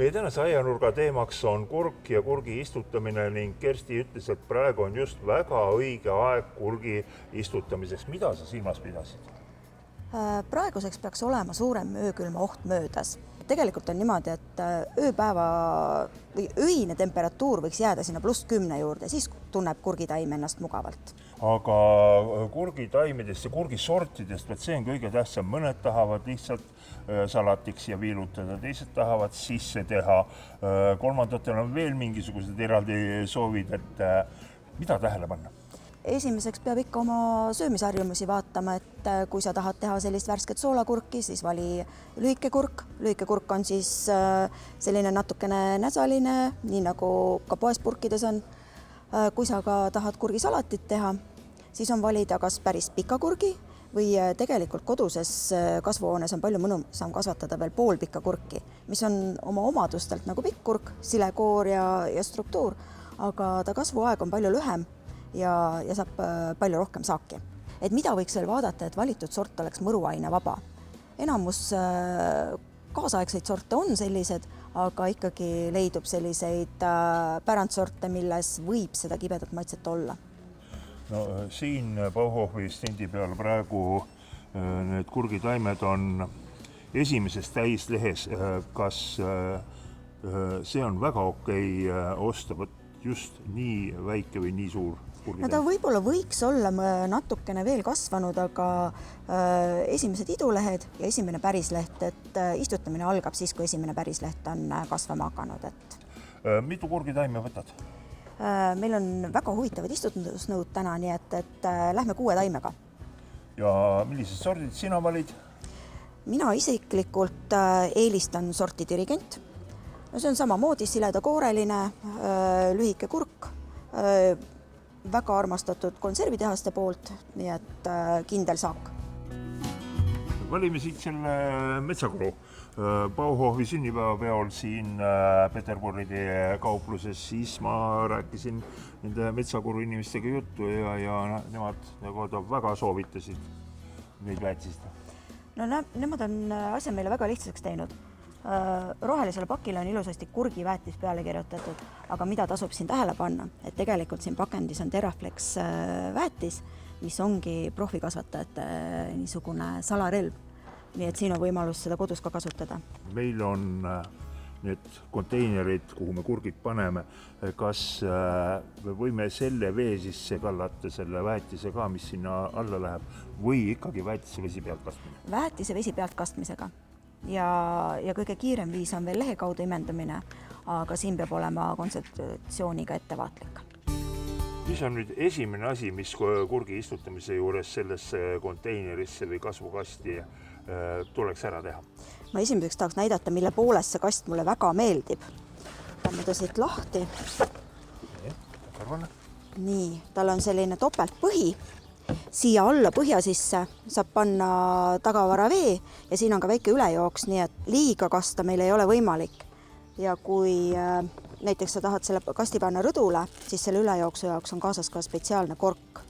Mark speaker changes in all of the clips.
Speaker 1: Meie tänase aianurga teemaks on kurk ja kurgi istutamine ning Kersti ütles, et praegu on just väga õige aeg kurgi istutamiseks. Mida sa silmas pidasid?
Speaker 2: Praeguseks peaks olema suurem öökülma oht möödas. Tegelikult on niimoodi, et ööpäeva või öine temperatuur võiks jääda sinna +10 juurde, siis tunneb kurgitaim ennast mugavalt.
Speaker 1: Aga kurgitaimedest ja kurgisortidest, see on kõige tähtsam. Mõned tahavad lihtsalt salatiks ja viilutada, teised tahavad sisse teha. Kolmandatel on veel mingisugused eraldi soovid, et mida tähele panna?
Speaker 2: Esimeseks peab ikka oma söömisharjumusi vaatama, et kui sa tahad teha sellist värsket soolakurki, siis vali lühike kurk. Lühike kurk on siis selline natukene näsaline, nii nagu ka poespurkides on. Kui sa ka tahad kurgisalatit teha, siis on valida kas päris pika kurgi või tegelikult koduses kasvuhoones on palju mõnusam kasvatada veel poolpikka kurki, mis on oma omadustelt nagu pikk kurk, silekoor ja struktuur, aga ta kasvuaeg on palju lühem ja saab palju rohkem saaki. Et mida võiks veel vaadata, et valitud sort oleks mõruaine vaba. Enamus kaasaegseid sorte on sellised, aga ikkagi leidub selliseid pärandsorte, milles võib seda kibedat maitset olla.
Speaker 1: No, siin Bauhofi stendi peal praegu need kurgitaimed on esimeses täislehes. Kas see on väga okei osta just nii väike või nii suur kurgitaim?
Speaker 2: No ta võib-olla võiks olla natukene veel kasvanud, aga esimesed idulehed ja esimene pärisleht, et istutamine algab siis, kui esimene pärisleht on kasvama hakanud.
Speaker 1: Mitu kurgitaime võtad?
Speaker 2: Meil on väga huvitavad istutusnõud täna, nii et lähme 6 taimega.
Speaker 1: Ja millised sordid sina valid?
Speaker 2: Mina isiklikult eelistan sorti Dirigent. No see on samamoodi siledakooreline, lühike kurk, väga armastatud konservitehaste poolt, nii et kindel saak. Valime siit selle metsakuru. Bauhofi sünnipäevapeol siin Peterburi kaupluses, siis ma rääkisin nende metsakuru inimestega juttu ja nemad väga soovitasid neid väetised. No nemad on asja meile väga lihtsaks teinud. Rohelisele pakile on ilusasti kurgi väetis peale kirjutatud, aga mida tasub siin tähele panna, et tegelikult siin pakendis on Terraflex väetis, mis ongi profikasvatajate niisugune salarelv. Nii et siin on võimalus seda kodus ka kasutada.
Speaker 1: Meil on need konteinerid, kuhu me kurgid paneme. Kas me võime selle vee sisse kallata, selle väetise ka, mis sinna alla läheb, või ikkagi väetise vesi pealt kastmine?
Speaker 2: Väetise vesi pealt kastmisega. Ja kõige kiirem viis on veel lehe kaudu imendamine, aga siin peab olema kontsentratsiooniga ettevaatlik.
Speaker 1: Mis on nüüd esimene asi, mis kurgi istutamise juures sellesse konteinerisse või kasvukasti tuleks ära teha?
Speaker 2: Ma esimeseks tahaks näidata, mille poolest see kast mulle väga meeldib. Paneme ta siit lahti. Nii, tal on selline topeltpõhi. Siia alla põhja sisse saab panna tagavara vee ja siin on ka väike ülejooks, nii et liiga kasta meil ei ole võimalik. Ja kui näiteks sa tahad selle kasti panna rõdule, siis selle ülejooksu jaoks on kaasas ka spetsiaalne kork.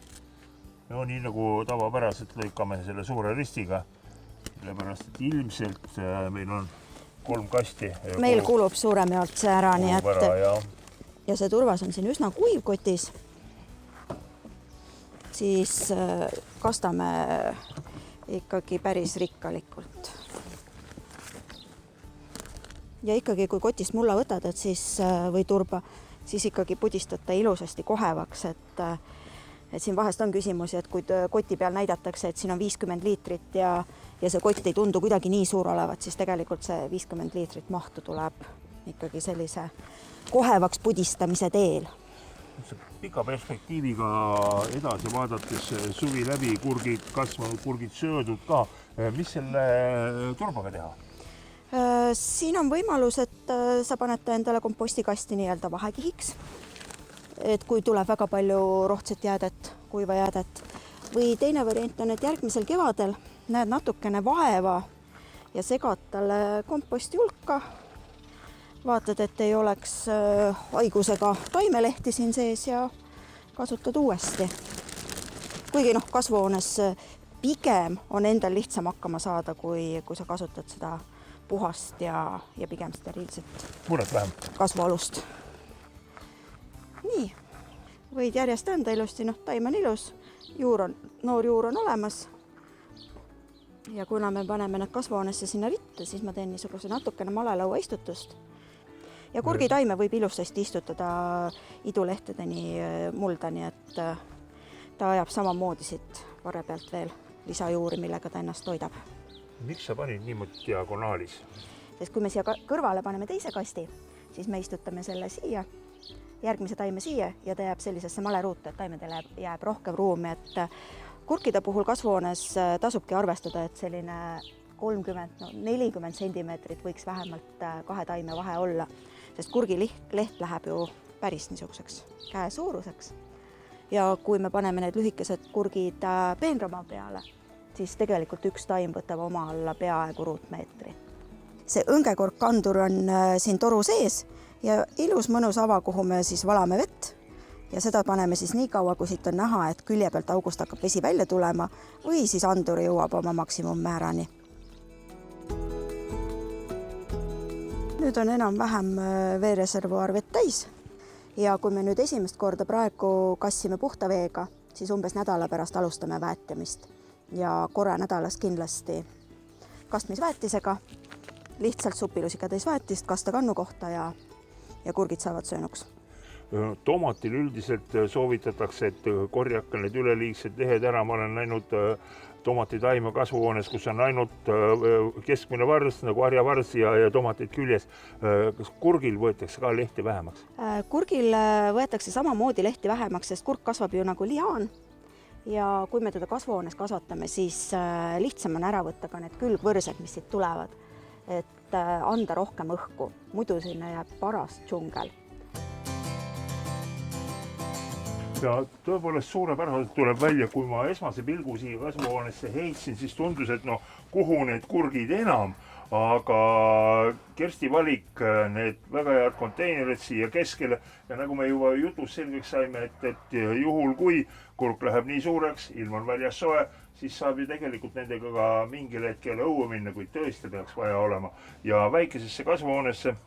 Speaker 1: No nii nagu tavapäraselt lõikame selle suure ristiga, sellepärast et ilmselt meil on 3 kasti.
Speaker 2: Meil kulub suurem jaolt see ära, nii et ja see turvas on siin üsna kuiv kotis. Siis kastame ikkagi päris rikkalikult. Ja ikkagi, kui kotist mulla võtad, et siis, või turba, siis ikkagi pudistada ilusasti kohevaks, et siin vahest on küsimusi, et kui koti peal näidatakse, et siin on 50 liitrit ja see kott ei tundu kuidagi nii suur olevat, siis tegelikult see 50 liitrit mahtu tuleb ikkagi sellise kohevaks pudistamise teel.
Speaker 1: Pika perspektiiviga edasi vaadates suvi läbi kurgid kasvanud, kurgid söödud ka. Mis selle turbaga teha?
Speaker 2: Siin on võimalus, et sa paned endale kompostikasti nii-öelda vahekihiks, et kui tuleb väga palju rohtset jäädet, kuiva jäädet. Või teine variant on, et järgmisel kevadel näed natukene vaeva ja segad talle komposti hulka. Vaatad, et ei oleks haigusega taimelehti siin sees ja kasutad uuesti. Kuigi kasvuhoones pigem on endal lihtsam hakkama saada, kui sa kasutad seda puhast ja pigem steriilset
Speaker 1: muret vähem.
Speaker 2: kasvualust. Nii, võid järjest anda ilusti, taim on ilus, noor juur on olemas. Ja kuna me paneme need kasvuhoonesse sinna ritta, siis ma teen niisuguse natukene malelaua istutust. Ja kurgitaime võib ilusasti istutada idulehtedeni muldani, et ta ajab samamoodi siit varre pealt veel lisajuuri, millega ta ennast toidab.
Speaker 1: Miks sa panid niimoodi diagonaalis?
Speaker 2: Sest kui me siia kõrvale paneme teise kasti, siis me istutame selle siia, järgmise taime siia ja ta jääb sellisesse maleruutu, et taimedele jääb rohkem ruumi, et kurkide puhul kasvuhoones tasubki arvestada, et selline 30–40 sentimeetrit võiks vähemalt 2 taime vahe olla, sest kurgileht läheb ju päris niisuguseks käe suuruseks. Ja kui me paneme need lühikesed kurgid peenrama peale, siis tegelikult üks taim võtab oma alla peaaegu ruutmeetri. See õngekorkkandur on siin toru sees ja ilus mõnus ava, kuhu me siis valame vett. Ja seda paneme siis nii kaua, kui siit on näha, et külje pealt august hakkab vesi välja tulema või siis andur jõuab oma maksimummäärani. Nüüd on enam-vähem veereservuaar vett täis ja kui me nüüd esimest korda praegu kassime puhta veega, siis umbes nädala pärast alustame väetamist ja korra nädalas kindlasti kastmisväetisega, lihtsalt supilusikatäis väetist kasta kannu kohta ja kurgid saavad söönuks.
Speaker 1: Tomatil üldiselt soovitatakse, et korjaka need üleliigsed lehed ära. Ma olen näinud tomatitaime kasvuhoones, kus on ainult keskmine vars, nagu harjavars ja tomatid küljes. Kas kurgil võetakse ka lehti vähemaks?
Speaker 2: Kurgil võetakse samamoodi lehti vähemaks, sest kurk kasvab ju nagu liaan. Ja kui me teda kasvuhoones kasvatame, siis lihtsam on ära võtta ka need külgvõrsed, mis siit tulevad, et anda rohkem õhku. Muidu sinna jääb paras džungel.
Speaker 1: Ja tõepoolest suurepäraselt tuleb välja, kui ma esmase pilgu siia kasvuhoonesse heitsin, siis tundus, et kuhu need kurgid enam, aga Kersti valik need väga head konteinerid siia keskele ja nagu me juba jutus selgeks saime, et juhul kui kurk läheb nii suureks, ilm on väljas soe, siis saab ju tegelikult nendega ka mingil hetkel õue minna, kui tõesti peaks vaja olema. Ja väikesesse kasvuhoonesse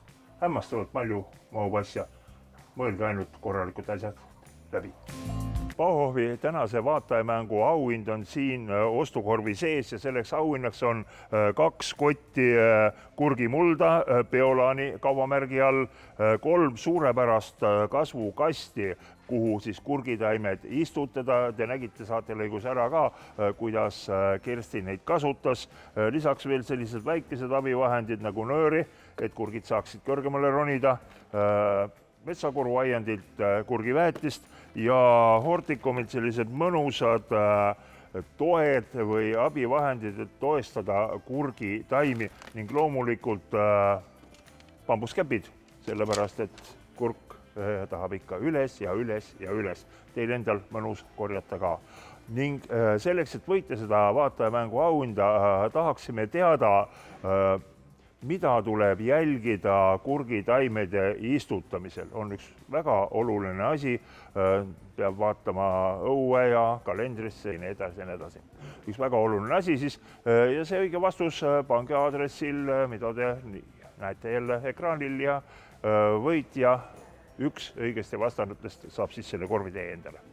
Speaker 1: hämmastavalt palju mahub asja. Mõelge ainult korralikud asjad läbi. Bauhofi tänase vaatajamängu auhind on siin ostukorvi sees ja selleks auhinnaks on 2 kotti kurgimulda Beolani kaubamärgi all, 3 suurepärast kasvukasti, kuhu siis kurgitaimed istutada. Te nägite saatelõigus ära ka, kuidas Kersti neid kasutas. Lisaks veel sellised väikesed abivahendid nagu nööri, et kurgid saaksid kõrgemale ronida, metsakoru aiandilt kurgiväetist ja Hortikomilt sellised mõnusad toed või abivahendid, et toestada kurgitaimi ning loomulikult bambuskäpid, sellepärast et kurk tahab ikka üles ja üles ja üles. Teil endal mõnus korjata ka. Ning selleks, et võita seda vaatajamängu auhinda, tahaksime teada, mida tuleb jälgida kurgitaimede istutamisel. On üks väga oluline asi, peab vaatama õue ja kalendrisse ja nii edasi ja nii edasi. Üks väga oluline asi siis ja see õige vastus pange aadressil, mida te näete jälle ekraanil ja võitja üks õigesti vastanutest saab siis selle korvi teie endale.